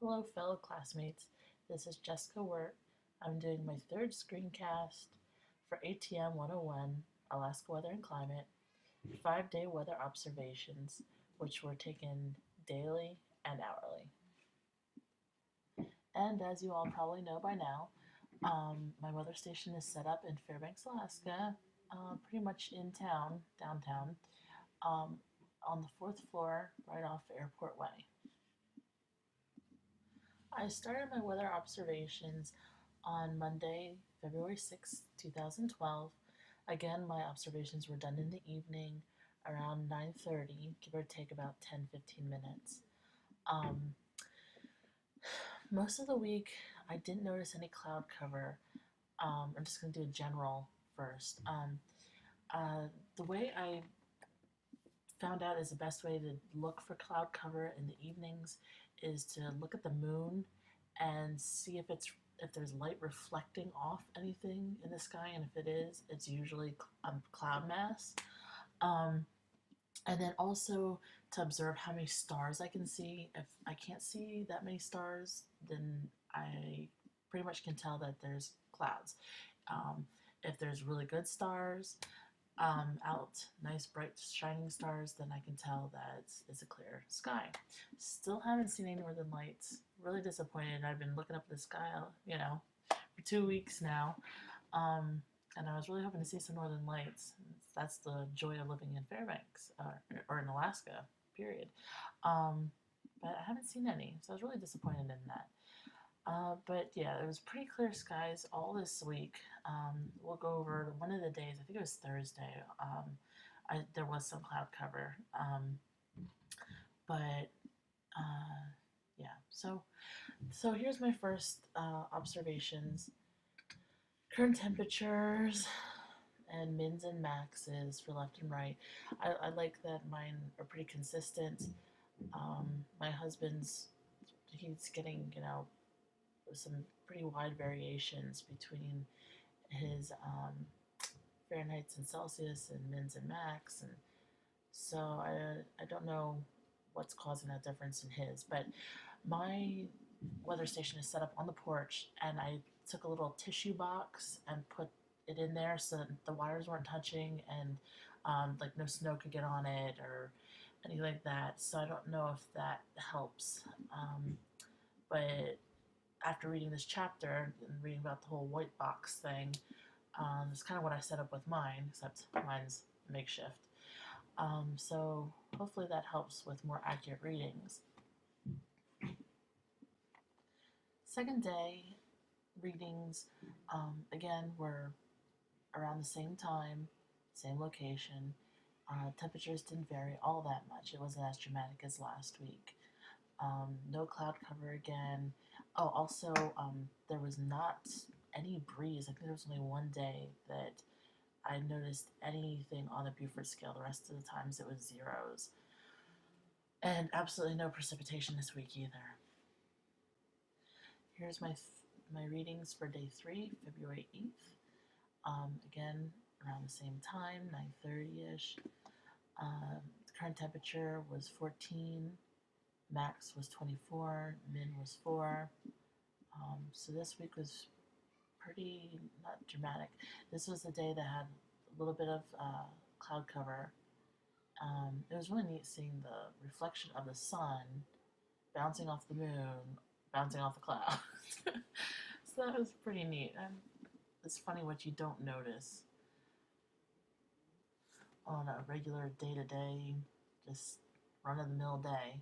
Hello, fellow classmates. This is Jessica Wirt. I'm doing my third screencast for ATM 101, Alaska Weather and Climate, 5-day weather observations, which were taken daily and hourly. And as you all probably know by now, my weather station is set up in Fairbanks, Alaska, pretty much in town, downtown, um, on the fourth floor, right off Airport Way. I started my weather observations on Monday, February 6th, 2012. Again, my observations were done in the evening around 9:30, give or take about 10-15 minutes. Um, most of the week, I didn't notice any cloud cover. I'm just going to do a general first. Uh, the way I found out is the best way to look for cloud cover in the evenings is to look at the moon and see if there's light reflecting off anything in the sky, and if it is, it's usually cloud mass. Um, and then also to observe how many stars I can see. If I can't see that many stars, then I pretty much can tell that there's clouds. Um, if there's really good stars, out, nice bright shining stars, then I can tell that it's a clear sky. Still haven't seen any northern lights. Really disappointed. I've been looking up at the sky, for 2 weeks now, and I was really hoping to see some northern lights. That's the joy of living in Fairbanks or in Alaska, period. But I haven't seen any, so I was really disappointed in that. But yeah, it was pretty clear skies all this week. We'll go over one of the days. I think it was Thursday. There was some cloud cover, but yeah. So here's my first observations. Current temperatures and mins and maxes for left and right. I like that mine are pretty consistent. My husband's he's getting some pretty wide variations between his Fahrenheits and Celsius and mins and max, and so I don't know what's causing that difference in his, but my weather station is set up on the porch, and I took a little tissue box and put it in there so that the wires weren't touching, and like no snow could get on it or anything like that. So I don't know if that helps, but after reading this chapter and reading about the whole white box thing, it's kind of what I set up with mine, except mine's makeshift. So hopefully that helps with more accurate readings. Second day readings, again, were around the same time, same location. Temperatures didn't vary all that much. It wasn't as dramatic as last week. No cloud cover again. Oh, also, there was not any breeze. I think there was only one day that I noticed anything on the Beaufort scale. The rest of the times it was zeros. And absolutely no precipitation this week either. Here's my readings for day 3, February 8th. Again, around the same time, 9:30ish. The current temperature was 14. Max was 24, min was 4. So this week was pretty not dramatic. This was the day that had a little bit of cloud cover. It was really neat seeing the reflection of the sun bouncing off the moon, bouncing off the clouds. So that was pretty neat. And it's funny what you don't notice on a regular day-to-day, just run-of-the-mill day.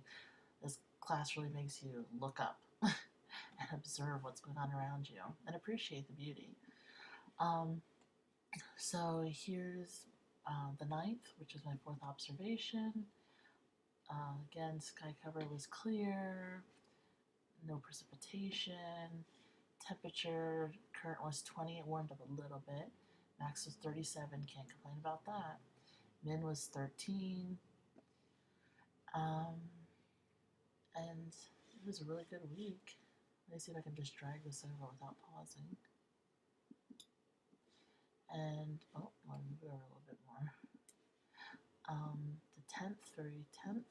This class really makes you look up and observe what's going on around you and appreciate the beauty. So here's the 9th, which is my 4th observation. Again, sky cover was clear, no precipitation. Temperature, current was 20, it warmed up a little bit. Max was 37, can't complain about that. Min was 13. And it was a really good week. Let me see if I can just drag this over without pausing. And, oh, I'll move it over a little bit more. The 10th, February 10th.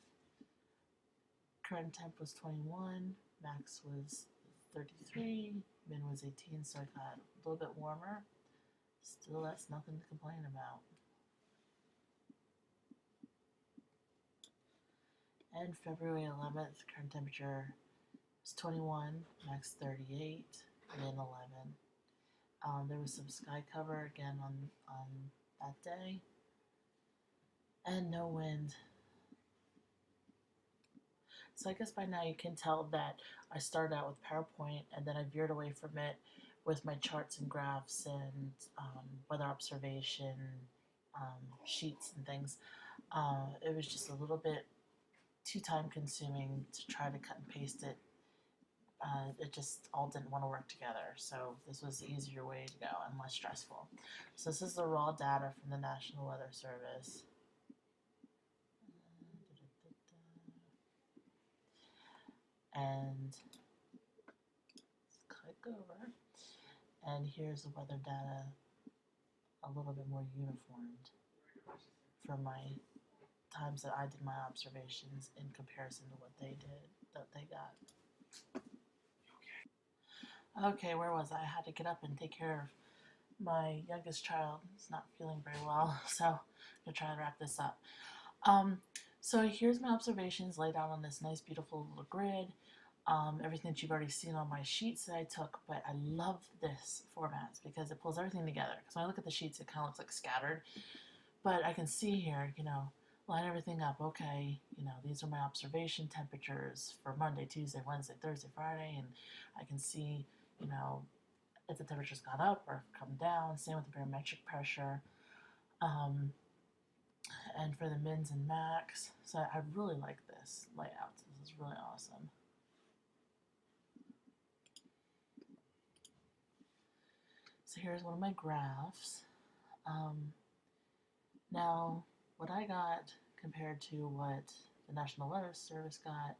Current temp was 21, max was 33, min was 18, so I got a little bit warmer. Still, that's nothing to complain about. And February 11th, current temperature was 21, max 38, min 11. There was some sky cover again on that day, and no wind. So I guess by now you can tell that I started out with PowerPoint and then I veered away from it with my charts and graphs and weather observation sheets and things. It was just a little bit too time consuming to try to cut and paste it. It just all didn't want to work together. So this was the easier way to go and less stressful. So this is the raw data from the National Weather Service. And click over. And here's the weather data a little bit more uniformed for my times that I did my observations in comparison to what they did, that they got. Okay, where was I? I had to get up and take care of my youngest child. He's not feeling very well, so I'm going to try to wrap this up. So here's my observations laid out on this nice, beautiful little grid. Everything that you've already seen on my sheets that I took, but I love this format because it pulls everything together. Because when I look at the sheets, it kind of looks like scattered, but I can see here, line everything up. Okay, these are my observation temperatures for Monday, Tuesday, Wednesday, Thursday, Friday, and I can see, if the temperature's gone up or come down. Same with the barometric pressure. And for the mins and max. So I really like this layout. This is really awesome. So here's one of my graphs. Now, what I got compared to what the National Weather Service got,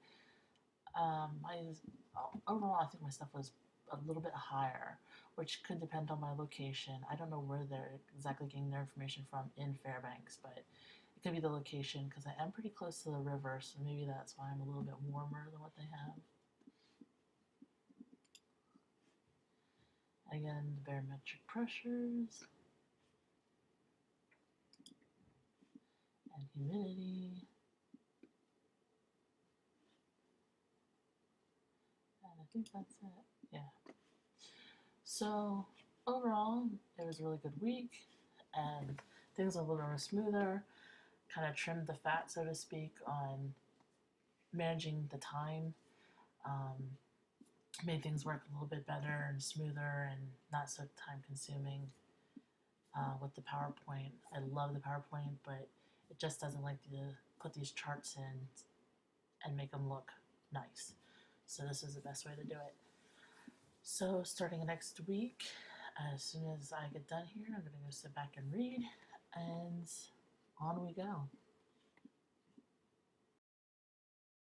overall I think my stuff was a little bit higher, which could depend on my location. I don't know where they're exactly getting their information from in Fairbanks, but it could be the location because I am pretty close to the river, so maybe that's why I'm a little bit warmer than what they have. Again, the barometric pressures and humidity. And I think that's it. Yeah. So overall, it was a really good week, and things were a little smoother. Kind of trimmed the fat, so to speak, on managing the time. Made things work a little bit better and smoother and not so time consuming with the PowerPoint. I love the PowerPoint, but it just doesn't like to put these charts in and make them look nice. So this is the best way to do it. So starting next week, as soon as I get done here, I'm going to go sit back and read, and on we go.